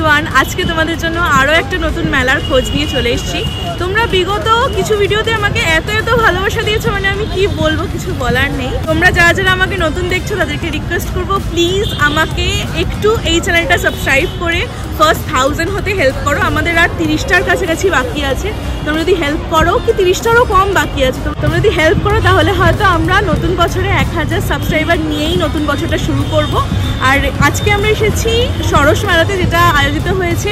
Everyone, আজকে তোমাদের জন্য আরও একটা নতুন মেলার খোঁজ নিয়ে চলে এসেছি। তোমরা বিগত কিছু ভিডিওতে আমাকে এত ভালোবাসা দিয়েছো, মানে আমি কি বলবো, কিছু বলার নেই। তোমরা যারা যারা আমাকে নতুন দেখছো তাদেরকে রিকোয়েস্ট করবো, প্লিজ আমাকে একটু এই চ্যানেলটা সাবস্ক্রাইব করে ফার্স্ট 1000 হতে হেল্প করো। আমাদের আর 30টার কাছাকাছি বাকি আছে। তোমরা যদি হেল্প করো, কি 30টারও কম বাকি আছে, তোমরা যদি হেল্প করো তাহলে হয়তো আমরা নতুন বছরে 1000 সাবস্ক্রাইবার নিয়েই নতুন বছরটা শুরু করব। আর আজকে আমরা এসেছি সরস মেলাতে, যেটা আয়োজিত হয়েছে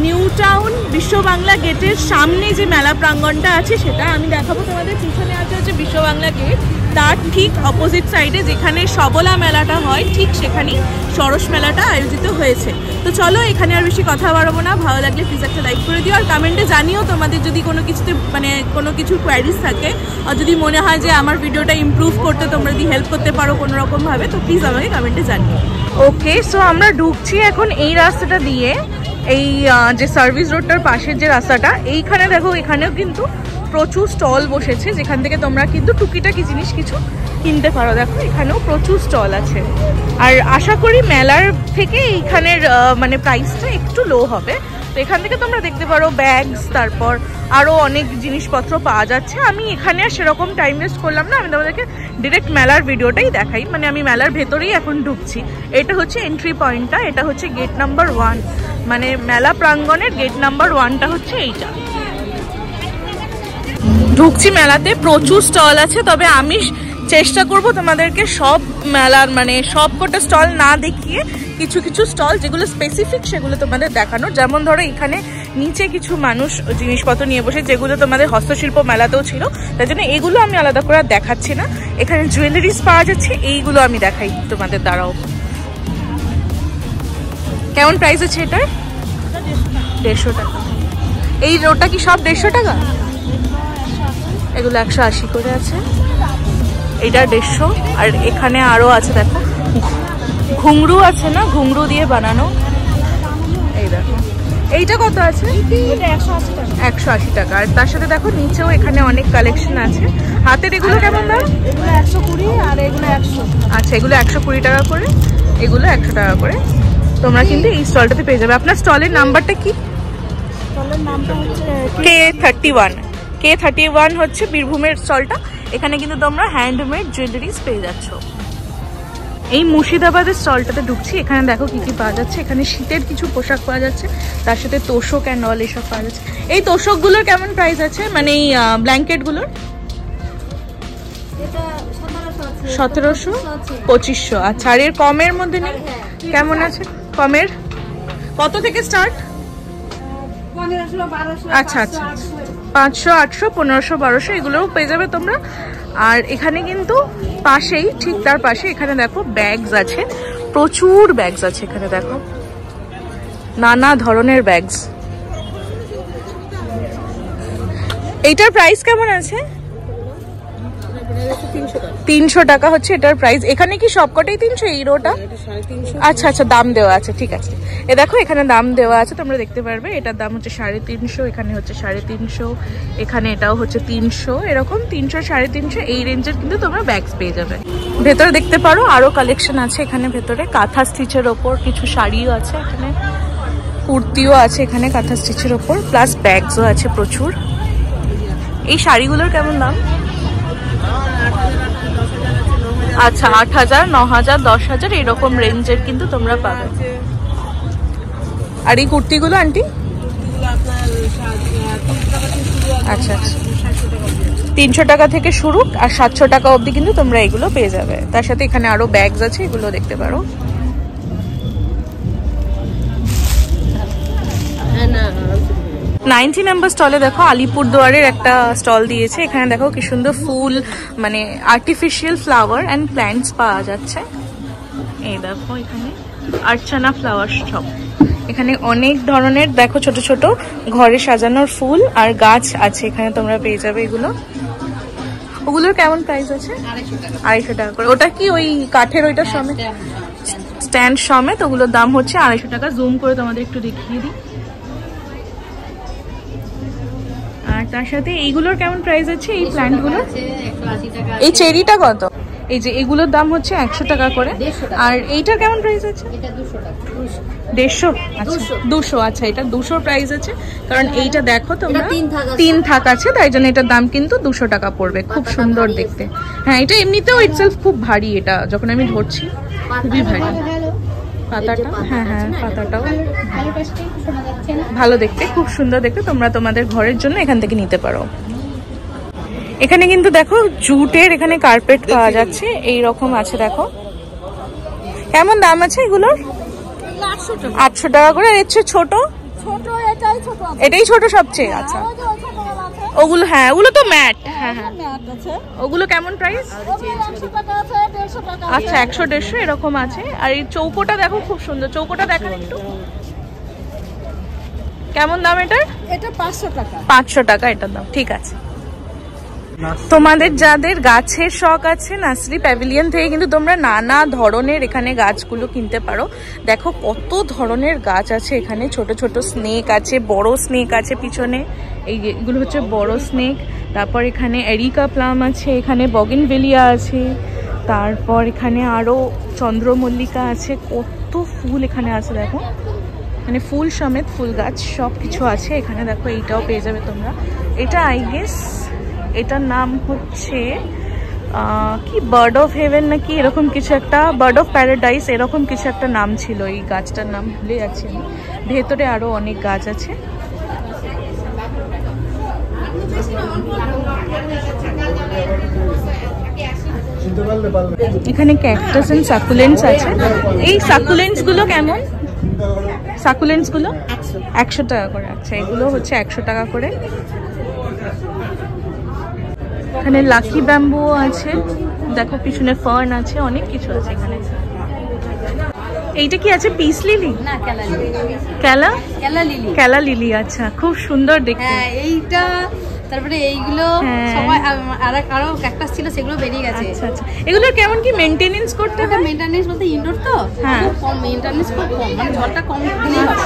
নিউ টাউন বিশ্ব বাংলা গেটের সামনে যে মেলা প্রাঙ্গণটা আছে সেটা আমি দেখাবো তোমাদের। পিছনে আছে হচ্ছে বিশ্ব বাংলা গেট, তার ঠিক অপোজিট সাইডে যেখানে সবলা মেলাটা হয় ঠিক সেখানেই সরস মেলাটা আয়োজিত হয়েছে। তো চলো, এখানে আর বেশি কথা বাড়াবো না। ভালো লাগলে প্লিজ একটা লাইক করে দিও, আর কমেন্টে জানিও তোমাদের যদি কোনো কিছুতে মানে কোনো কিছুর কোয়ারিজ থাকে, আর যদি মনে হয় যে আমার ভিডিওটা ইমপ্রুভ করতে তোমরা যদি হেল্প করতে পারো কোনো রকমভাবে, তো প্লিজ আমাকে কমেন্টে জানিও। ওকে, সো আমরা ঢুকছি এখন এই রাস্তাটা দিয়ে, এই যে সার্ভিস রোডটার পাশের যে রাস্তাটা, এইখানে দেখো এখানেও কিন্তু প্রচুর স্টল বসেছে, যেখান থেকে তোমরা কিন্তু টুকিটাকি জিনিস কিছু কিনতে পারো। দেখো এখানেও প্রচুর স্টল আছে, আর আশা করি মেলার থেকে এইখানের মানে প্রাইসটা একটু লো হবে। তো এখান থেকে তোমরা দেখতে পারো ব্যাগস, তারপর আরও অনেক জিনিসপত্র পাওয়া যাচ্ছে। আমি এখানে আর সেরকম টাইম ওয়েস্ট করলাম না, আমি তোমাদেরকে ডিরেক্ট মেলার ভিডিওটাই দেখাই। মানে আমি মেলার ভেতরেই এখন ঢুকছি। এটা হচ্ছে এন্ট্রি পয়েন্টটা, এটা হচ্ছে গেট নাম্বার 1, মানে মেলা প্রাঙ্গণের গেট নাম্বার 1টা হচ্ছে এইটা। ঢুকছি মেলাতে, প্রচুর স্টল আছে, তবে আমি চেষ্টা করব তোমাদেরকে সব মেলার মানে সব কটা স্টল না দেখিয়ে কিছু কিছু স্টল যেগুলো স্পেসিফিক সেগুলো তোমাদের দেখানোর। যেমন ধরো এখানে নিচে কিছু মানুষ জিনিসপত্র নিয়ে বসে, যেগুলো তোমাদের হস্তশিল্প মেলাতেও ছিল, তাই জন্য এগুলো আমি আলাদা করে আর দেখাচ্ছি না। এখানে জুয়েলারিস পাওয়া যাচ্ছে, এইগুলো আমি দেখাই তোমাদের দ্বারাও। কেমন প্রাইস আছে এটার? 150 টাকা। এই রোটা কি সব 150 টাকা? এগুলো 180 করে আছে, এটা 150। আর এখানে আরো আছে, দেখো ঘুংরু আছে না, ঘুংরু দিয়ে বানানো। এই দেখো এইটা কত আছে? 180 টাকা। আর তার সাথে দেখো নিচেও এখানে অনেক কালেকশন আছে হাতের। এগুলো কেমন দাম? এগুলো 120 আর এগুলো 100। আচ্ছা, এগুলো 120 টাকা করে, এগুলো 100 টাকা করে। তোমরা কিন্তু এই স্টলটাতে পেয়ে যাবে। আপনার স্টলের নাম্বারটা কি? স্টলের নামটা হচ্ছে K31। K31 হচ্ছে বীরভূমের স্টলটা। এখানে কিন্তু তোমরা হ্যান্ডমেড জুয়েলারিস পেয়ে যাচ্ছ। এই মুর্শিদাবাদের স্টলটাতে ঢুকছি। এখানে দেখো কি কি পাওয়া যাচ্ছে। এখানে শীতের কিছু পোশাক পাওয়া যাচ্ছে, তার সাথে তোষক অ্যান্ড অল এসব পাওয়া যাচ্ছে। এই তোষকগুলোর কেমন প্রাইস আছে, মানে এই ব্ল্যাঙ্কেটগুলোর? 1700, 2500। আচ্ছা, আর এর কমের মধ্যে নেই? কেমন আছে কমের? কত থেকে স্টার্ট? 1500, 1200। আচ্ছা আচ্ছা, 500, 800, 1500, 1200 এগুলোও পেয়ে যাবে তোমরা। আর এখানে কিন্তু পাশেই, ঠিক তার পাশে এখানে দেখো ব্যাগস আছে, প্রচুর ব্যাগস আছে এখানে। দেখো নানা ধরনের ব্যাগস। এইটার প্রাইস কেমন আছে? 300 টাকা হচ্ছে এটার প্রাইস। এখানে কি সবকটাই 300? এই রোটা? আচ্ছা আচ্ছা, দাম দেওয়া আছে, ঠিক আছে। এ দেখো এখানে দাম দেওয়া আছে, তোমরা দেখতে পারবে। এটার দাম হচ্ছে 350, এখানে হচ্ছে 350, এখানে এটাও হচ্ছে 300, এরকম 300, 350 এই রেঞ্জের কিন্তু তোমরা ব্যাগস পেয়ে যাবে। ভেতরে দেখতে পারো আরো কালেকশন আছে এখানে। ভেতরে কাঁথা স্টিচের ওপর কিছু শাড়িও আছে, এখানে কুর্তিও আছে এখানে কাঁথা স্টিচের ওপর, প্লাস ব্যাগসও আছে প্রচুর। এই শাড়িগুলোর কেমন দাম? আচ্ছা, 8000, 9000, 10000 এরকম রেঞ্জের কিন্তু তোমরা পাবে। আর এই কুর্তিগুলো আন্টি? আচ্ছা আচ্ছা, 300 টাকা থেকে শুরু, আর 700 টাকা অবধি কিন্তু তোমরা এগুলো পেয়ে যাবে। তার সাথে এখানে আরো ব্যাগস আছে, এগুলো দেখতে পারো। 90 নাম্বার স্টলে দেখো আলিপুরদুয়ারের একটা স্টল দিয়েছে। এখানে দেখো কি সুন্দর ফুল, মানে আর্টিফিশিয়াল ফ্লাওয়ার অ্যান্ড প্ল্যান্টস পাওয়া যাচ্ছে। এই দেখো এখানে আর্চানা ফ্লাওয়ার শপ। এখানে অনেক ধরনের দেখো ছোট ছোট ঘরে সাজানোর ফুল আর গাছ আছে, এখানে তোমরা পেয়ে যাবে এগুলো। ওগুলোর কেমন প্রাইস আছে? 250 টাকা করে। ওটা কি ওই কাঠের ওইটার সমেত, স্ট্যান্ড সমেত? ওগুলোর দাম হচ্ছে 250 টাকা। জুম করে তোমাদের একটু দেখিয়ে দিই। আর তার সাথে এইগুলোর কেমন প্রাইস আছে? এই প্ল্যান্টগুলো, এই চেরিটা কত? এই যে এগুলোর দাম হচ্ছে 100 টাকা করে। আর এইটার কেমন প্রাইস আছে? এটা 200 টাকা। 150, আচ্ছা 200, আচ্ছা এটা 200 প্রাইস আছে, কারণ এইটা দেখো তোমরা 3 থাক আছে, তাই জন্য এটার দাম কিন্তু 200 টাকা পড়বে। খুব সুন্দর দেখতে। হ্যাঁ এটা এমনিতেও ইটসেলফ খুব ভারী, এটা যখন আমি ধরছি খুবই ভারী পাতাটা। হ্যাঁ হ্যাঁ পাতাটাও ভালো দেখতে, খুব সুন্দর দেখতে। তোমরা তোমাদের ঘরের জন্য এখান থেকে নিতে পারো। এখানে কিন্তু দেখো জুটের এখানে কার্পেট পাওয়া যাচ্ছে, এই রকম আছে দেখো। কেমন দাম আছে এগুলোর? 800 টাকা করে। এর চেয়ে ছোট? এটাই ছোট সবচেয়ে। আচ্ছা ওগুলো, হ্যাঁ ওগুলো তো ম্যাট। হ্যাঁ হ্যাঁ ওগুলো কেমন প্রাইস? আচ্ছা 100-150 এরকম আছে। আর এই চৌকোটা দেখো খুব সুন্দর, চৌকোটা দেখান একটু। কেমন দাম এটার? এটা 500 টাকা। 500 টাকা এটার দাম, ঠিক আছে। তোমাদের যাদের গাছের শখ আছে, নার্সারি প্যাভিলিয়ন থেকে কিন্তু তোমরা নানা ধরনের এখানে গাছগুলো কিনতে পারো। দেখো কত ধরনের গাছ আছে এখানে, ছোট ছোট স্নেক আছে, বড় স্নেক আছে পিছনে, এইগুলো হচ্ছে বড় স্নেক। তারপর এখানে এরিকা প্লাম আছে, এখানে বগেনভেলিয়া আছে, তারপর এখানে আরো চন্দ্রমল্লিকা আছে, কত ফুল এখানে আছে দেখো, মানে ফুল সমেত ফুল গাছ সব কিছু আছে এখানে। দেখো এইটাও পেয়ে যাবে তোমরা। এটা আই গেস এটার নাম হচ্ছে কি বার্ড অফ হেভেন নাকি এরকম কিছু একটা, বার্ড অফ প্যারাডাইস এরকম কিছু একটা নাম ছিল এই গাছটার, নাম ভুলে যাচ্ছি আমি। ভেতরে আরো অনেক গাছ আছে। এখানে ক্যাকটাস এন্ড সাকুলেন্টস আছে। এই সাকুলেন্টস গুলো কেমন? সাকুলেন্টস গুলো 100 টাকা করে। আচ্ছা এগুলো হচ্ছে 100 টাকা করে। এখানে লাকি ব্যাম্বু আছে, দেখো পিছনে ফার্ন আছে, অনেক কিছু আছে এখানে। এইটা কি আছে? পিস লিলি না কেলা লিলি। কেলা লিলি। কেলা লিলি, আচ্ছা খুব সুন্দর দেখতে। হ্যাঁ এইটা, তারপরে এইগুলো সবাই আরো ক্যাকটাস ছিল সেগুলো বেরিয়ে গেছে। আচ্ছা আচ্ছা এগুলোর কেমন কি মেইনটেনেন্স করতে হয়? মেইনটেনেন্স বলতে ইনডোর তো, হ্যাঁ কম মেইনটেনেন্স, খুব কম, মানে জলটা কম দিলেই হয়।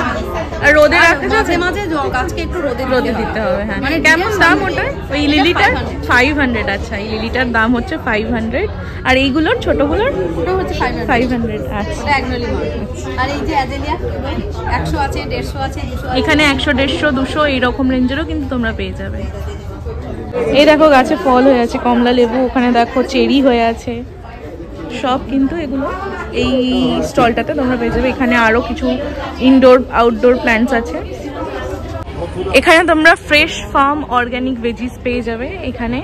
আর রোদে রাখতে মাঝে মাঝে গাছকে একটু রোদে দিতে হবে। হ্যাঁ মানে কেমন দাম ওটা? ওই লিলিটার 500। আচ্ছা এই লিলিটার দাম হচ্ছে 500। আর এইগুলোর ছোটগুলোর ওটা হচ্ছে 500। আচ্ছা ওটা অ্যাগনোলি মার্ক। আর এই যে অ্যাজেলিয়া 100 আছে, 150 আছে, 200 আছে। এখানে 100, 150, 200 এইরকম রেঞ্জেরও কিন্তু তোমরা পেয়ে যাবে। এই দেখো গাছে ফল হয়ে আছে, কমলা লেবু, ওখানে দেখো চেরি হয়ে আছে, সব কিন্তু এগুলো এই স্টলটাতে তোমরা পেয়ে যাবে। এখানে আরো কিছু ইনডোর আউটডোর প্ল্যান্টস আছে। এখানে তোমরা ফ্রেশ ফার্ম অর্গানিক ভেজিস পেয়ে যাবে, এখানে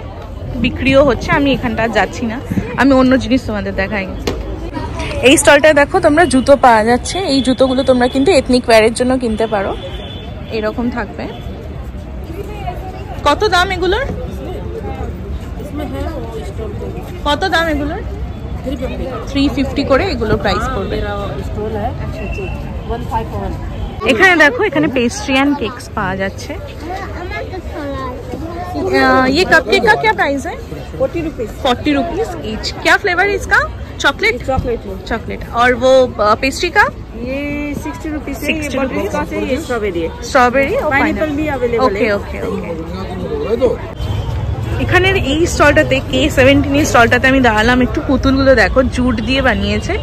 বিক্রিও হচ্ছে। আমি এখানটা যাচ্ছি না, আমি অন্য জিনিস তোমাদের দেখাই। এই স্টলটায় দেখো তোমরা জুতো পাওয়া যাচ্ছে। এই জুতোগুলো তোমরা কিন্তু এথনিক ওয়্যারের জন্য কিনতে পারো, এরকম থাকবে। কত দাম এগুলোর? কত দাম এগুলোর? 350 করে এগুলোর প্রাইস পড়বে। এখানে দেখো এখানে পেস্ট্রি एंड কেকস পাওয়া যাচ্ছে। ये कपकेक का क्या प्राइस है? 40 रुपीज ईच। क्या फ्लेवर है इसका? चॉकलेट। चॉकलेट। और वो पेस्ट्री का? ये 60 रुपीज है। 60 रुपीज का है, ये स्ट्रॉबेरी है। स्ट्रॉबेरी और पाइनएप्पल भी अवेलेबल है। Okay okay okay. এখানের এই স্টলটাতে K17 স্টলটাতে আমি দাঁড়ালাম, একটু পুতুলগুলো দেখো, জুট দিয়ে বানিয়েছে,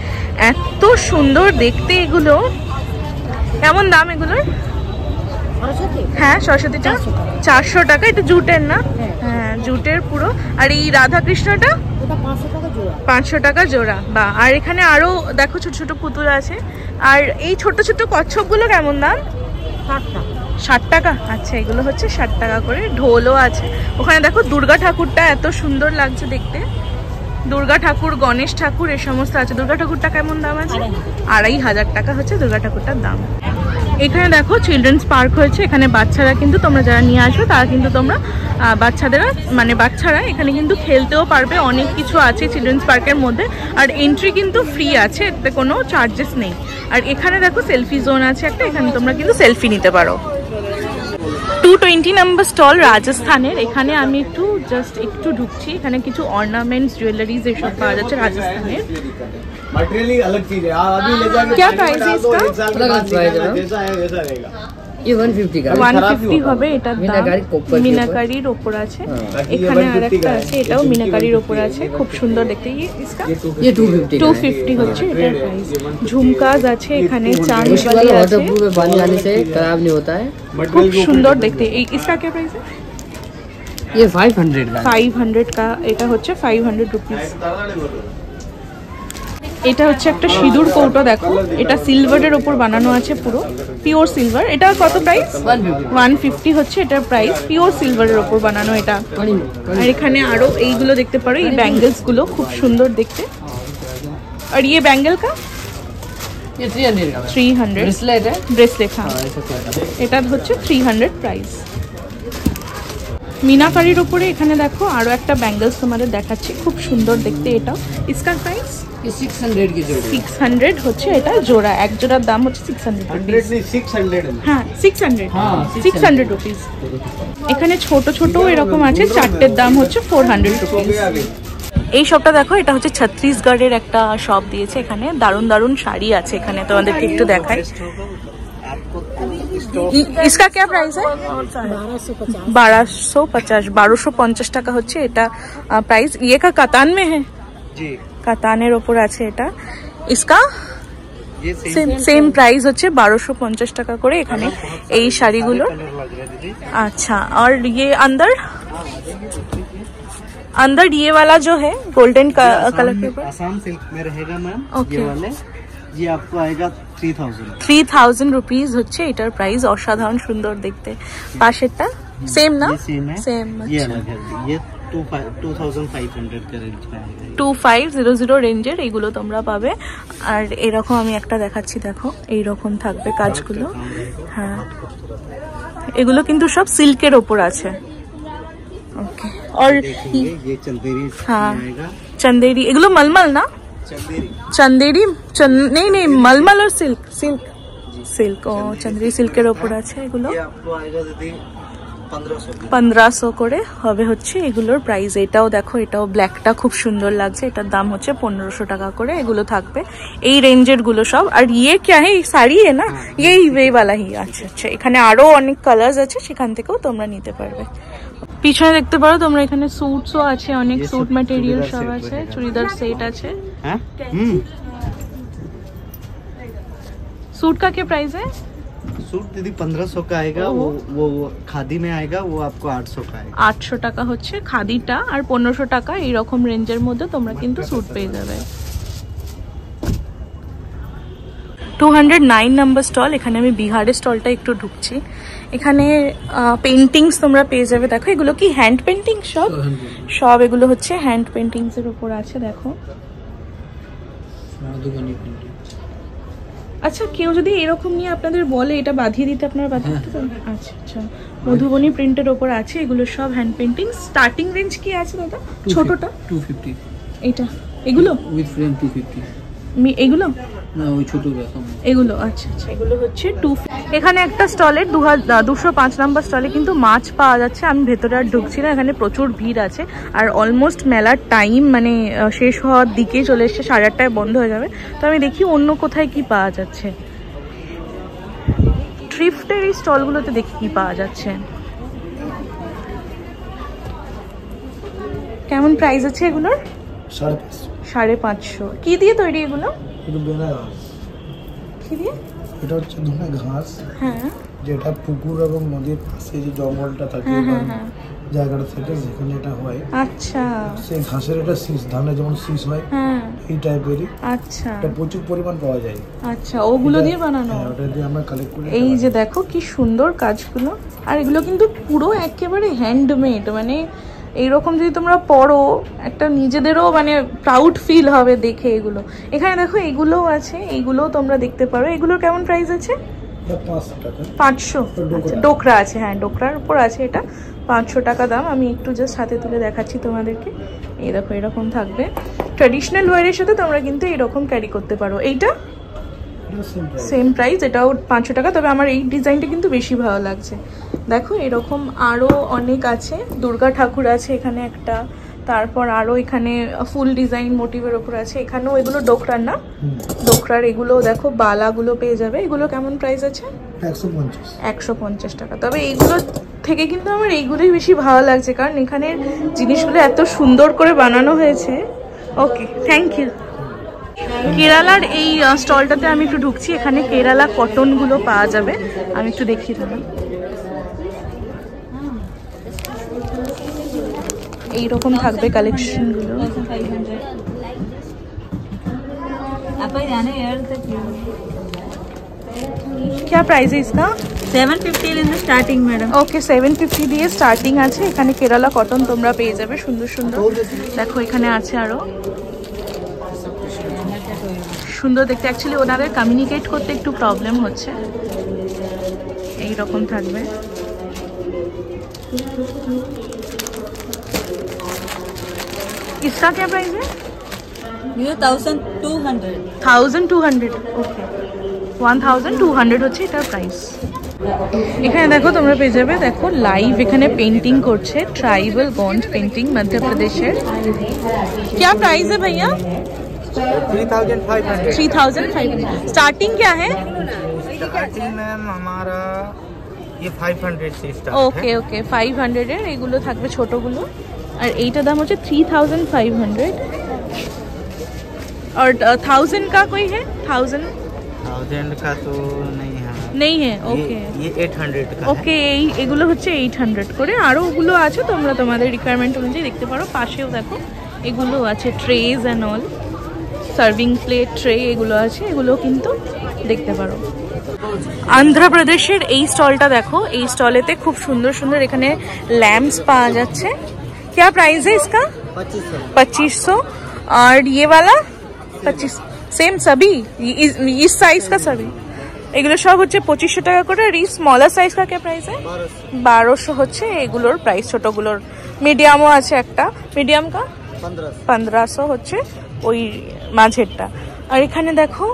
এত সুন্দর দেখতে এগুলো। কেমন দাম এগুলোর? হ্যাঁ সরস্বতীটা 400 টাকা। এটা জুটের না? হ্যাঁ জুটের পুরো। আর এই রাধা কৃষ্ণটা 500 টাকা জোড়া। বা আর এখানে আরো দেখো ছোট ছোট পুতুল আছে। আর এই ছোট ছোট কচ্ছপগুলো কেমন দাম? 60 টাকা। আচ্ছা এগুলো হচ্ছে 60 টাকা করে। ঢোলও আছে ওখানে দেখো। দুর্গা ঠাকুরটা এত সুন্দর লাগছে দেখতে, দুর্গা ঠাকুর, গণেশ ঠাকুর এ সমস্ত আছে। দুর্গা ঠাকুরটা কেমন দাম আছে? 2500 টাকা হচ্ছে দুর্গা ঠাকুরটার দাম। এখানে দেখো চিলড্রেন্স পার্ক হয়েছে, এখানে বাচ্চারা কিন্তু তোমরা যারা নিয়ে আসবে তারা কিন্তু তোমরা বাচ্চারা এখানে কিন্তু খেলতেও পারবে। অনেক কিছু আছে চিলড্রেন্স পার্কের মধ্যে। আর এন্ট্রি কিন্তু ফ্রি আছে, এতে কোনো চার্জেস নেই। আর এখানে দেখো সেলফি জোন আছে একটা, এখানে তোমরা কিন্তু সেলফি নিতে পারো। 220 নম্বর স্টল রাজস্থানের। এখানে আমি একটু ঢুকছি। এখানে কিছু অর্নামেন্টস, জুয়েলারিজ এসব পাওয়া যাচ্ছে রাজস্থানের। मटेरियल अलग चीज है, अभी ले जाके क्या प्राइस है इसका? जैसा है वैसा रहेगा। ये 150 का 150 হবে এটার দাম। मीनाकारी कॉपर মিনাকারির ওপর আছে। এখানে আরেকটা আছে, এটাও মিনাকারির ওপর আছে, খুব সুন্দর দেখতে। इसका ये 250 250 হচ্ছে এটার প্রাইস। ঝুমকাজ আছে এখানে, চাঁদ वाली আছে, वाटरप्रूफ में पानी आने से खराब नहीं होता है, খুব সুন্দর দেখতে। इसका क्या प्राइस है? ये 500 का 500 का, এটা হচ্ছে 500 রুপিস। এটা হচ্ছে একটা সিঁদুর কৌটো, দেখো এটা সিলভারের উপর বানানো আছে, পুরো পিওর সিলভার। এটা কত প্রাইস? 150 হচ্ছে এটার প্রাইস, পিওর সিলভারের উপর বানানো এটা। আর এখানে আরো এইগুলো দেখতে পারো, এই ব্যাঙ্গেলস গুলো খুব সুন্দর দেখতে। আর ये ব্যাঙ্গেল का ये 300 का 300 ब्रेसलेट है ব্রেসলেট। হ্যাঁ, এটা হচ্ছে 300 প্রাইস। মিনাকারির উপরে এখানে দেখো আরো একটা ব্যাঙ্গেলস তোমাদের দেখাচ্ছি, খুব সুন্দর দেখতে। এটা इसका प्राइस ये 600 की जोड़ी 600 হচ্ছে এটা জোড়া, এক জোড়ার দাম হচ্ছে 600 রুপিস। হ্যাঁ 600, হ্যাঁ, 600 রুপিস। এখানে ছোট ছোট এরকম আছে, চারটের দাম হচ্ছে 400 রুপিস। এই শপটা দেখো, এটা হচ্ছে ছত্তিশগড়ের একটা শপ দিয়েছে। এখানে দারুণ দারুণ শাড়ি আছে, এখানে তোমাদেরকে একটু দেখাই। इसका क्या प्राइस है? 1250 টাকা হচ্ছে এটা প্রাইস। ये का कातान में है जी, কাতানের ওপর আছে এটা। इसका সেম প্রাইস হচ্ছে 1250 টাকা করে এখানে এই শাড়িগুলো। अच्छा, और ये अंदर ये वाला जो है गोल्डन कलर के ऊपर आसाम सिल्क में रहेगा मैम। ओके। ये वाले जी आपको आएगा 3000 रुपीज হচ্ছে এটার প্রাইস। অসাধারণ সুন্দর দেখতে। পাশেরটা সেম না? सेम है, সেম। ये अलग है, ये 2500 का रेंज में आएगा। 2500 রেঞ্জের এইগুলো তোমরা পাবে। আর এরকম আমি একটা দেখাচ্ছি, দেখো এইরকম থাকবে কাজগুলো। হ্যাঁ, এগুলো কিন্তু সব সিল্কের ওপর আছে। ওকে। और ये चंदेरी हाँ, आएगा। चंदेरी, एगुलो मलमल ना? चंदेरी नहीं मलमल और सिल्क ও চন্দ্রি সিল্কের ওপর আছে এগুলো। ये आपको आएगा दीदी 1500 করে হবে হচ্ছে এগুলোর প্রাইস। এটাও দেখো, এটাও ব্ল্যাকটা খুব সুন্দর লাগছে, এটার দাম হচ্ছে 1500 টাকা করে। এগুলো থাকবে এই রেঞ্জের গুলো সব। আর ये क्या है? শাড়ি है ना? यही वे वाला ही। আচ্ছা আচ্ছা, এখানে আরো অনেক কালার্স আছে, সেখান থেকেও তোমরা নিতে পারবে। পিছনে দেখতে পারো তোমরা, এখানে স্যুটসও আছে, অনেক স্যুট ম্যাটেরিয়াল সব আছে, চুড়িদার সেট আছে। हैं। सूट का क्या प्राइस है? सूट दीदी 1500 का आएगा। वो खादी में आएगा, वो आपको 800 का आएगा। 800 টাকা হচ্ছে খাদিটা, আর 1500 টাকা এইরকম রেঞ্জের মধ্যে তোমরা কিন্তু স্যুট পেয়ে যাবে। 209 নাম্বার স্টল। এখানে আমি বিহারের স্টলটা একটু ঢুকছি। এখানে পেন্টিংস তোমরা পেয়ে যাবে। দেখো এগুলো কি হ্যান্ড পেন্টিং সব এগুলো হচ্ছে হ্যান্ড পেন্টিংস এর উপর আছে। দেখো, আচ্ছা, কেউ যদি এরকম নিয়ে আপনাদের বলে এটা বাঁধিয়ে দিতে, আপনারা বাঁধিয়ে দিতে পারেন? আচ্ছা আচ্ছা, মধুবনী প্রিন্টের ওপর আছে, এগুলো সব হ্যান্ড পেন্টিং। স্টার্টিং রেঞ্জ কি আছে দাদা? ছোটটা 250, এটা এগুলো উইথ ফ্রেম 250, এগুলো না ওই ছোটটা এগুলো। আচ্ছা আচ্ছা, এগুলো হচ্ছে 2। এখানে একটা স্টলে 205 নাম্বার স্টলে কিন্তু মাছ পাওয়া যাচ্ছে। আমি ভেতরে আর ঢুকছি না, এখানে প্রচুর ভিড় আছে। আর অলমোস্ট মেলার টাইম মানে শেষ হওয়ার দিকে চলে এসছে, 8:30টায় বন্ধ হয়ে যাবে। তো আমি দেখি অন্য কোথায় কি পাওয়া যাচ্ছে। থ্রিফটের এই স্টলগুলোতে দেখি কি পাওয়া যাচ্ছে। কেমন প্রাইস আছে এগুলোর? 550। কি দিয়ে তৈরি এগুলো? কি দিয়ে? এটা হচ্ছে ধনে ঘাস, হ্যাঁ, যেটা পুকুর এবং নদীর পাশে যে জঙ্গলটা থাকে জায়গাটা থেকে সেখানে এটা হয়। আচ্ছা, সেই ঘাসের এটা শীষ, ধানে যেমন শীষ হয় এই টাইপেরই। আচ্ছা, এটা প্রচুর পরিমাণ পাওয়া যায়। আচ্ছা, ওগুলো দিয়ে বানানো। ওটা দিয়ে আমরা কালেক্ট করি। এই যে দেখো কি সুন্দর কাজগুলো। আর এগুলো কিন্তু পুরো একেবারে হ্যান্ডমেড, মানে এইরকম যদি তোমরা পড়ো একটা নিজেদেরও মানে প্রাউড ফিল হবে দেখে এগুলো। এখানে দেখো এগুলোও আছে, এইগুলোও তোমরা দেখতে পারো। এগুলোর কেমন প্রাইস আছে? 500 টাকা। 500। আচ্ছা, ডোকরা আছে, হ্যাঁ ডোকরার উপর আছে, এটা 500 টাকা দাম। আমি একটু জাস্ট হাতে তুলে দেখাচ্ছি তোমাদেরকে। এই দেখো এরকম থাকবে। ট্র্যাডিশনাল ওয়্যারের সাথে তোমরা কিন্তু এরকম ক্যারি করতে পারো। এইটা সেম প্রাইস, এটাও 500 টাকা। তবে আমার এই ডিজাইনটা কিন্তু বেশি ভালো লাগছে। দেখো এরকম আরো অনেক আছে। দুর্গা ঠাকুর আছে এখানে একটা, তারপর আরো এখানে ফুল ডিজাইন মোটিভের ওপর আছে। এখানেও এগুলো ডোকরার না? ডোকরার এগুলো দেখো, বালাগুলো পেয়ে যাবে। এগুলো কেমন প্রাইস আছে? 150 টাকা। তবে এইগুলো থেকে কিন্তু আমার এইগুলোই বেশি ভালো লাগছে, কারণ এখানের জিনিসগুলো এত সুন্দর করে বানানো হয়েছে। ওকে, থ্যাংক ইউ। কেরালার এই স্টলটাতে আমি একটু ঢুকছি। এখানে কেরালা কটনগুলো পাওয়া যাবে, আমি একটু দেখিয়ে দেবো। এইরকম থাকবে কালেকশনগুলো। क्या प्राइस है इसका? 750 in the starting madam. ওকে, 750 দিয়ে স্টার্টিং আছে। এখানে কেরালা কটন তোমরা পেয়ে যাবে সুন্দর সুন্দর। দেখো এখানে আছে আরো সুন্দর দেখতে। অ্যাকচুয়ালি ওনাদের কমিউনিকেট করতে একটু প্রবলেম হচ্ছে। এই রকম থাকবে। इसका क्या प्राइस है? 1200. 1200। ওকে, 1200 হচ্ছে এটার প্রাইস। এখানে দেখো তোমরা পেয়ে যাবে, দেখো লাইভ এখানে পেন্টিং করছে, ট্রাইবাল গন্ড পেন্টিং মধ্যপ্রদেশের। क्या प्राइस है भैया? 3500। स्टार्टिंग क्या है? स्टार्टिंग मैम हमारा ये 500 से स्टार्ट है। ओके ओके, 500 এর এগুলো থাকবে ছোটগুলো। আর এইটার দাম হচ্ছে 3500। और 1000 का कोई है? 1000 का तो नहीं है। नहीं है। ओके, ये 800 का ওকে, এগুলো হচ্ছে 800 করে। আরো ওগুলো আছে, তোমরা তোমাদের রিকোয়ারমেন্ট অনুযায়ী দেখতে পারো। পাশেও দেখো এগুলো আছে, trays and all, serving plate, tray এগুলো আছে, এগুলো কিন্তু দেখতে পারো। অন্ধ্রপ্রদেশের এই স্টলটা দেখো, এই স্টলেতে খুব সুন্দর সুন্দর এখানে ল্যাম্পস পাওয়া যাচ্ছে। क्या प्राइस है इसका? 2500। और ये वाला 25। सेम सभी इस साइज का सभी এগুলো সব হচ্ছে 2500 টাকা করে। আর এই স্মলার সাইজ কা क्या प्राइस है? 1200 হচ্ছে এগুলোর প্রাইস। ছোটগুলোর মিডিয়ামও আছে একটা, মিডিয়াম কা 1500 হচ্ছে ওই মাঝেরটা। আর এখানে দেখো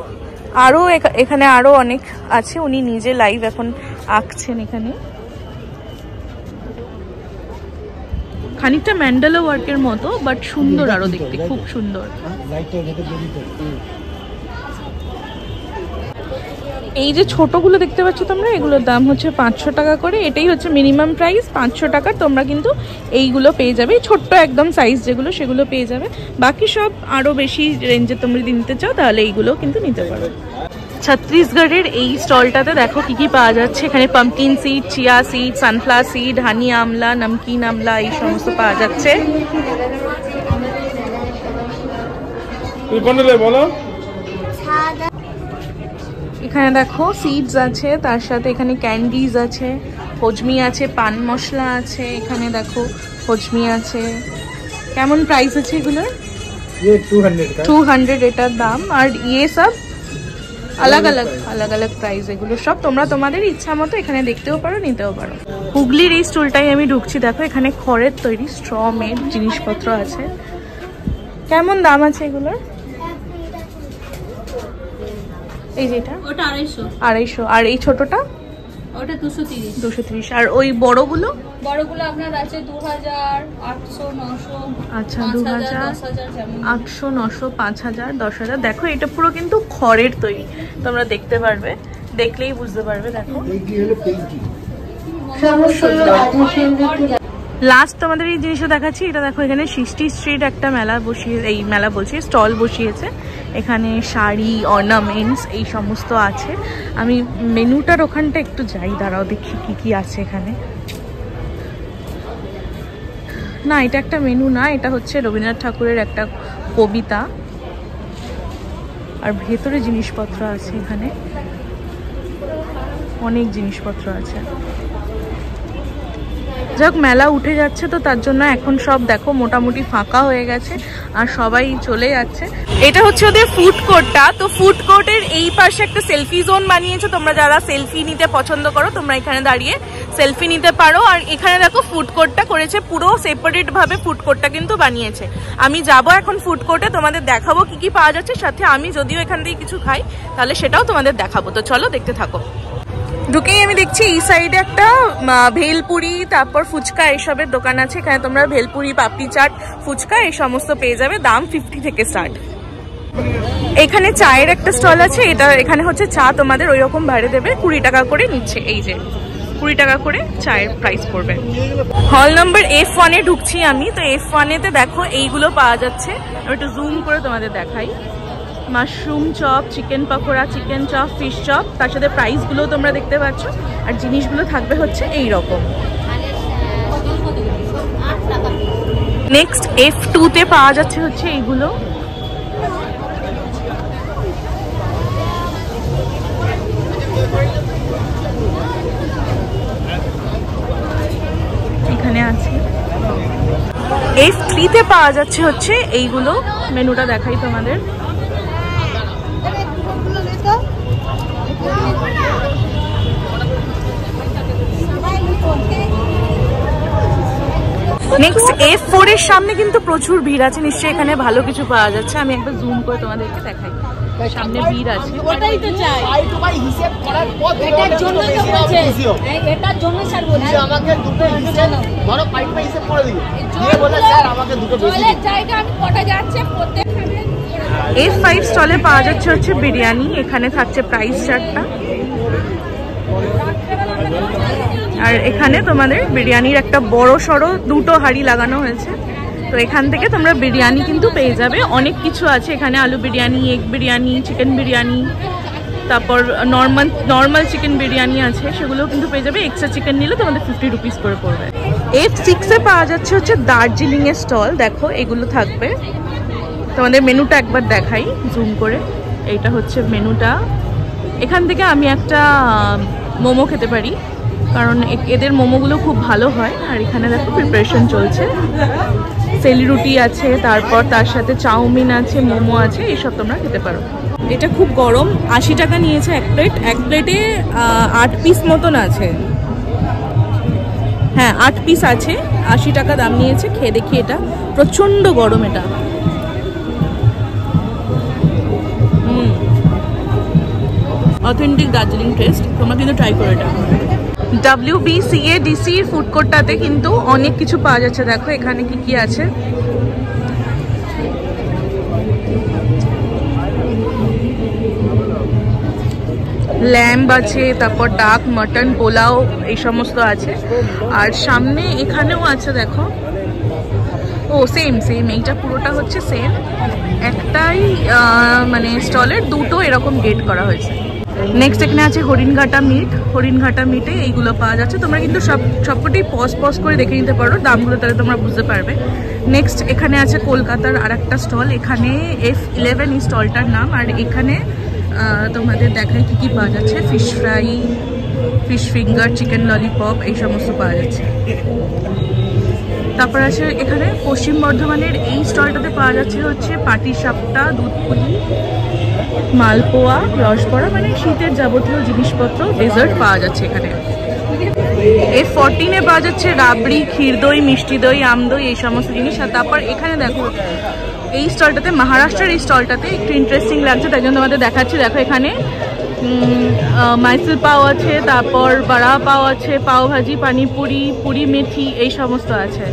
আরো এখানে আরো অনেক আছে। উনি নিজে লাইভ এখন আঁকছেন এখানে। খানিকটা ম্যান্ডালা ওয়ার্কের মতো, বাট সুন্দর, আরো দেখতে খুব সুন্দর। এই যে ছোটগুলো দেখতে পাচ্ছ তোমরা, এগুলোর দাম হচ্ছে 500 টাকা করে। এটাই হচ্ছে মিনিমাম প্রাইস 500 টাকার। তোমরা কিন্তু এইগুলো পেয়ে যাবে, ছোট্ট একদম সাইজ যেগুলো সেগুলো পেয়ে যাবে। বাকি সব আরো বেশি রেঞ্জে তোমরা যদি নিতে চাও তাহলে এইগুলো কিন্তু নিতে পারো। ছত্তিশগড়ের এই স্টলটাতে দেখো কি কি পাওয়া যাচ্ছে। এখানে pumpkin seed, chia seed, sunflower seed, honey amla, namkeen আমলা এই সমস্ত পাওয়া যাচ্ছে। এখানে দেখো সিডস আছে, তার সাথে এখানে ক্যান্ডিজ আছে, হজমি আছে, পান মশলা আছে। এখানে দেখো হজমি আছে। কেমন প্রাইস আছে এগুলোর? 200 এটার দাম। আর ইয়ে সব अलग अलग প্রাইস। এগুলো সব তোমরা তোমাদের ইচ্ছা মতো এখানে দেখতেও পারো, নিতেও পারো। হুগলির এই স্টলটাই আমি ঢুকছি। দেখো এখানে খড়ের তৈরি স্ট্র মেড জিনিসপত্র আছে। কেমন দাম আছে এগুলোর? এই যেটা ওটা 250। আর এই ছোটটা ওটা 230। আর ওই বড়গুলো আপনার আছে 2000, 800, 900। আচ্ছা, 2000, 800, 900, 5000, 10000। দেখো এটা পুরো কিন্তু খড়ের তৈরি, তোমরা দেখতে পারবে, দেখলেই বুঝতে পারবে। দেখো লাস্ট তোমাদের এই জিনিসটা দেখাচ্ছি। এটা দেখো এখানে 60 স্ট্রিট একটা মেলা বসিয়ে, এই মেলা বলছি স্টল বসিয়েছে। এখানে শাড়ি, অর্নামেন্টস এই সমস্ত আছে। আমি মেনুটার ওখানটা একটু যাই, দাঁড়াও দেখি কি কি আছে এখানে। না, এটা একটা মেনু না, এটা হচ্ছে রবীন্দ্রনাথ ঠাকুরের একটা কবিতা। আর ভেতরে জিনিসপত্র আছে, এখানে অনেক জিনিসপত্র আছে। যাক, মেলা উঠে যাচ্ছে তো তার জন্য এখন সব দেখো মোটামুটি ফাঁকা হয়ে গেছে আর সবাই চলে যাচ্ছে। এটা হচ্ছে ওদের ফুড কোর্টটা। তো ফুড কোর্টের এই পাশে একটা সেলফি জোন বানিয়েছে। তোমরা যারা সেলফি নিতে পছন্দ করো তোমরা এখানে দাঁড়িয়ে সেলফি নিতে পারো। আর এখানে দেখো ফুড কোর্টটা করেছে পুরো সেপারেট ভাবে, ফুড কোর্টটা কিন্তু বানিয়েছে। আমি যাব এখন ফুড কোর্টে, তোমাদের দেখাবো কি কি পাওয়া যাচ্ছে। সাথে আমি যদিও এখান থেকে কিছু খাই তাহলে সেটাও তোমাদের দেখাবো। তো চলো দেখতে থাকো। ঢুকেই আমি দেখছি এই সাইডে একটা ভেলপুরি, তারপর ফুচকা এইসবের দোকান আছে। এখানে তোমরা ভেলপুরি, পাপড়ি চাট, ফুচকা এই সমস্ত পেয়ে যাবে। দাম 50 থেকে স্টার্ট। এখানে চায়ের একটা স্টল আছে, এটা এখানে হচ্ছে চা তোমাদের ওই রকম ভাড়ে দেবে, 20 টাকা করে নিচ্ছে। এই যে 20 টাকা করে চায়ের প্রাইস পড়বে। হল নম্বর F1 এ ঢুকছি আমি। তো F1 এতে দেখো এইগুলো পাওয়া যাচ্ছে, আমি একটু জুম করে তোমাদের দেখাই। Mushroom chop, chicken pakora, chicken chop, fish chop, তার সাথে প্রাইসগুলো তোমরা দেখতে পাচ্ছ। আর জিনিসগুলো থাকবে হচ্ছে এই রকম। নেক্সট F2 তে পাওয়া যাচ্ছে হচ্ছে এইগুলো। এখানে আছে। F3 তে পাওয়া যাচ্ছে হচ্ছে এইগুলো। মেনুটা দেখাই তোমাদের। নেক্সট F4 এর সামনে কিন্তু প্রচুর ভিড় আছে, নিশ্চয়ই এখানে ভালো কিছু পাওয়া যাচ্ছে। আমি একবার জুম করে তোমাদেরকে দেখাই, সামনে ভিড় আছে। ওটাই তো চাই, হিসাব করার পর এটার জন্য তো বলছে, এটার জন্য স্যার বলছে আমাকে দুটো হিসাব ধরো 5 পে হিসাব করে দিও, দিয়ে বলে স্যার আমাকে দুটো বেশি জলের জায়গা আমি কটা যাচ্ছে প্রত্যেক F5 স্টলে পাওয়া যাচ্ছে হচ্ছে বিরিয়ানি। এখানে থাকছে প্রাইস চার্টটা, আর এখানে তোমাদের বিরিয়ানির একটা বড় সড়ো দুটো হাঁড়ি লাগানো হয়েছে। তো এখান থেকে তোমরা বিরিয়ানি কিন্তু পেয়ে যাবে। অনেক কিছু আছে এখানে, আলু বিরিয়ানি, এগ বিরিয়ানি, চিকেন বিরিয়ানি, তারপর নর্মাল চিকেন বিরিয়ানি আছে, সেগুলোও কিন্তু পেয়ে যাবে। এক্সট্রা চিকেন নিলে তোমাদের 50 রুপিস করে পড়বে। F6 এ পাওয়া যাচ্ছে হচ্ছে দার্জিলিং এর স্টল। দেখো এগুলো থাকবে। তোমাদের মেনুটা একবার দেখাই জুম করে। এইটা হচ্ছে মেনুটা। এখান থেকে আমি একটা মোমো খেতে পারি, কারণ এদের মোমোগুলো খুব ভালো হয়। আর এখানে দেখো প্রিপারেশন চলছে, সেলি রুটি আছে, তারপর তার সাথে চাউমিন আছে, মোমো আছে, এইসব তোমরা খেতে পারো। এটা খুব গরম, 80 টাকা নিয়েছে এক প্লেট। এক প্লেটে 8 পিস মতন আছে, হ্যাঁ 8 পিস আছে, 80 টাকা দাম নিয়েছে। খেয়ে দেখি, এটা প্রচণ্ড গরম। এটা অথেন্টিক দার্জিলিং টেস্ট, তোমরা কিন্তু ট্রাই করো এটা। WBCADC ফুড কোর্টটাতে কিন্তু অনেক কিছু পাওয়া যাচ্ছে। দেখো এখানে কি কি আছে। ল্যাম্ব আছে, তারপর ডাক, মটন, পোলাও, এই সমস্ত আছে। আর সামনে এখানেও আছে দেখো। ও সেম এইটা পুরোটা হচ্ছে সেম, একটাই মানে স্টলের দুটো এরকম গেট করা হয়েছে। নেক্সট এখানে আছে হরিণঘাটা মিট। হরিণঘাটা মিটে এইগুলো পাওয়া যাচ্ছে। তোমরা কিন্তু সবকটাই পজ করে দেখে নিতে পারো, দামগুলো তাহলে তোমরা বুঝতে পারবে। নেক্সট এখানে আছে কলকাতার আর একটা স্টল, এখানে F11 এই স্টলটার নাম। আর এখানে তোমাদের দেখায় কি কি পাওয়া যাচ্ছে। Fish fry, fish finger, chicken lollipop, এই সমস্ত পাওয়া যাচ্ছে। তারপর আছে এখানে পশ্চিম বর্ধমানের এই স্টলটাতে পাওয়া যাচ্ছে হচ্ছে পাটিসাপটা, দুধ পুলি, মালপোয়া, রসবড়া, মানে শীতের যাবতীয় জিনিসপত্র, ডেজার্ট পাওয়া যাচ্ছে এখানে। F14 এ পাওয়া যাচ্ছে রাবড়ি, ক্ষীর দই, মিষ্টি দই, আম দই, এই সমস্ত জিনিস। আর তারপর এখানে দেখো এই স্টলটাতে, মহারাষ্ট্রের এই স্টলটাতে একটু ইন্টারেস্টিং লাগছে, তাই জন্য তোমাদের দেখাচ্ছি। দেখো এখানে মাইসেল পাও আছে, তারপর বড়া পাও আছে, পাও ভাজি, পানিপুরি, পুরি মেথি, এই সমস্ত আছে।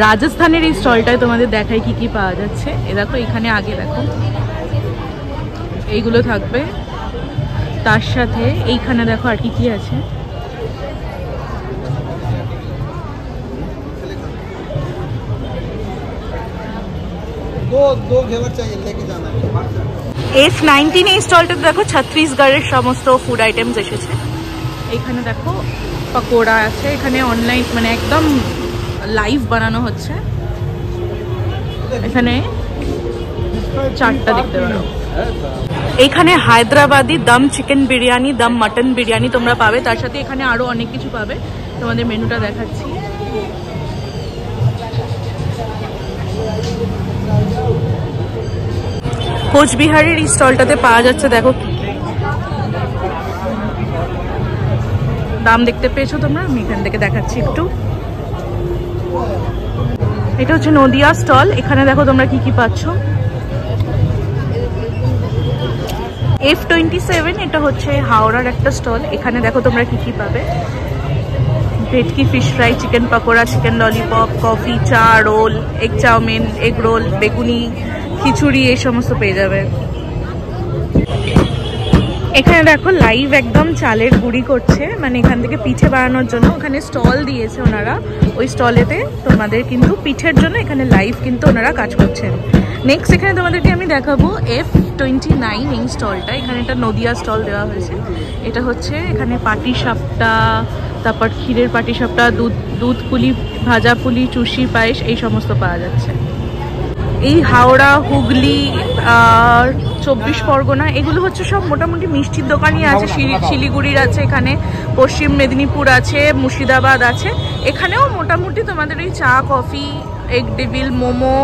রাজস্থানের এই স্টলটায় তোমাদের দেখাই কি কি পাওয়া যাচ্ছে। এ দেখো এখানে আগে দেখো এইগুলো থাকবে, তার সাথে এইখানে দেখো আর কি কি আছে। दो घेवर चाहिए, लेके जाना है। F19 এই স্টলটাতে দেখো ছত্তিশগড়ের সমস্ত ফুড আইটেমস এসেছে। এখানে দেখো পকোড়া আছে, এখানে অনলাইন মানে একদম লাইভ বানানো হচ্ছে। এখানে চারটা দেখতে পারো। এখানে হায়দ্রাবাদি দম চিকেন বিরিয়ানি, দম মটন বিরিয়ানি তোমরা পাবে, তার সাথে এখানে আরো অনেক কিছু পাবে। তোমাদের মেনুটা দেখাচ্ছি। কোচবিহারের এই স্টলটাতে পাওয়া যাচ্ছে দেখো কি কি দাম দেখতে পেয়েছো তোমরা, আমি এখান থেকে দেখাচ্ছি একটু। এটা হচ্ছে নদিয়া স্টল, এখানে দেখো তোমরা কি কি পাচ্ছ। F27 এটা হচ্ছে হাওড়ার একটা স্টল, এখানে দেখো তোমরা কি কি পাবে। Bhetki fish fry, chicken pakora, chicken lollipop, coffee, চা, roll, egg chowmein, egg roll, beguni, khichdi এই সমস্ত পেয়ে যাবে। এখানে দেখো লাইভ একদম চালের গুঁড়ি করছে, মানে এখান থেকে পিঠে বানানোর জন্য ওখানে স্টল দিয়েছে ওনারা, ওই স্টলেতে তোমাদের কিন্তু পিঠের জন্য এখানে লাইভ কিন্তু ওনারা কাজ করছেন। নেক্সট এখানে তোমাদেরকে আমি দেখাবো F29 এই স্টলটা। এখানে একটা নদিয়া স্টল দেওয়া হয়েছে। এটা হচ্ছে এখানে পাটিসাপটা, তারপর ক্ষীরের পাটিসাপটা, দুধ পুলি, ভাজা পুলি, চুষি পায়েস এই সমস্ত পাওয়া যাচ্ছে। এই হাওড়া, হুগলি আর 24 পরগনা এগুলো হচ্ছে সব মোটামুটি মিষ্টির দোকানই আছে। শিলিগুড়ির আছে, এখানে পশ্চিম মেদিনীপুর আছে, মুর্শিদাবাদ আছে। এখানেও মোটামুটি তোমাদের ওই চা, কফি, এগ ডেভিল, মোমো,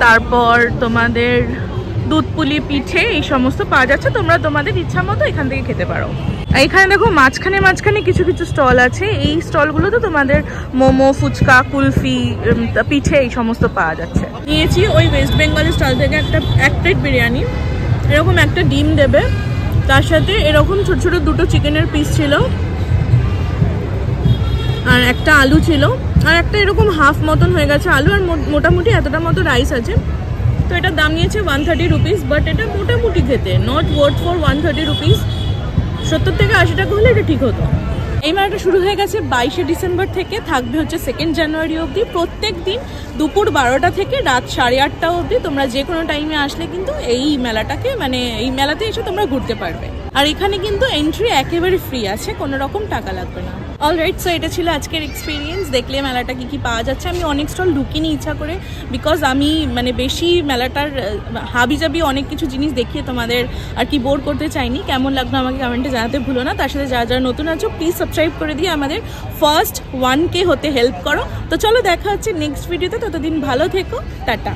তারপর তোমাদের দুধ পুলি, পিঠে এই সমস্ত পাওয়া যাচ্ছে। তোমরা তোমাদের ইচ্ছা মতো এখান থেকে খেতে পারো। এখানে দেখো মাঝখানে মাঝখানে কিছু কিছু স্টল আছে। এই স্টলগুলোতে তোমাদের মোমো, ফুচকা, কুলফি, পিঠে এই সমস্ত পাওয়া যাচ্ছে। নিয়েছি ওই ওয়েস্ট বেঙ্গলের স্টল থেকে এক প্লেট বিরিয়ানি, এরকম একটা ডিম দেবে, তার সাথে এরকম ছোট ছোট দুটো চিকেনের পিস ছিল, আর একটা আলু ছিল, আর একটা এরকম হাফ মতন হয়ে গেছে আলু, আর মোটামুটি এতটা মতো রাইস আছে। তো এটার দাম নিয়েছে 130 রুপিস, বাট এটা মোটামুটি খেতে নট ওয়ার্থ ফর 130 রুপিস। 70 থেকে 80 টাকা হলে এটা ঠিক হতো। এই মেলাটা শুরু হয়ে গেছে 22শে ডিসেম্বর থেকে, থাকবে হচ্ছে 2 জানুয়ারি অবধি। প্রত্যেক দিন দুপুর 12টা থেকে রাত 8:30 অবধি। তোমরা যে কোনো টাইমে আসলে কিন্তু এই মেলাটাকে, মানে এই মেলাতে এসে তোমরা ঘুরতে পারবে। আর এখানে কিন্তু এন্ট্রি একেবারে ফ্রি আছে, কোনো রকম টাকা লাগবে না। অলরাইট, সো এটা ছিল আজকের এক্সপিরিয়েন্স। দেখলে মেলাটা কি কি পাওয়া যাচ্ছে। আমি অনেক স্টল ঢুকিনি ইচ্ছা করে, বিকজ আমি মানে বেশি মেলাটার হাবিজাবি অনেক কিছু জিনিস দেখিয়ে তোমাদের আর কি বোর করতে চাইনি। কেমন লাগলো আমাকে কমেন্টে জানাতে ভুলো না। তার সাথে যারা যারা নতুন আছো প্লিজ সাবস্ক্রাইব করে দিয়ে আমাদের ফার্স্ট 1K হতে হেল্প করো। তো চলো দেখা হচ্ছে নেক্সট ভিডিওতে, ততদিন ভালো থেকো, টাটা।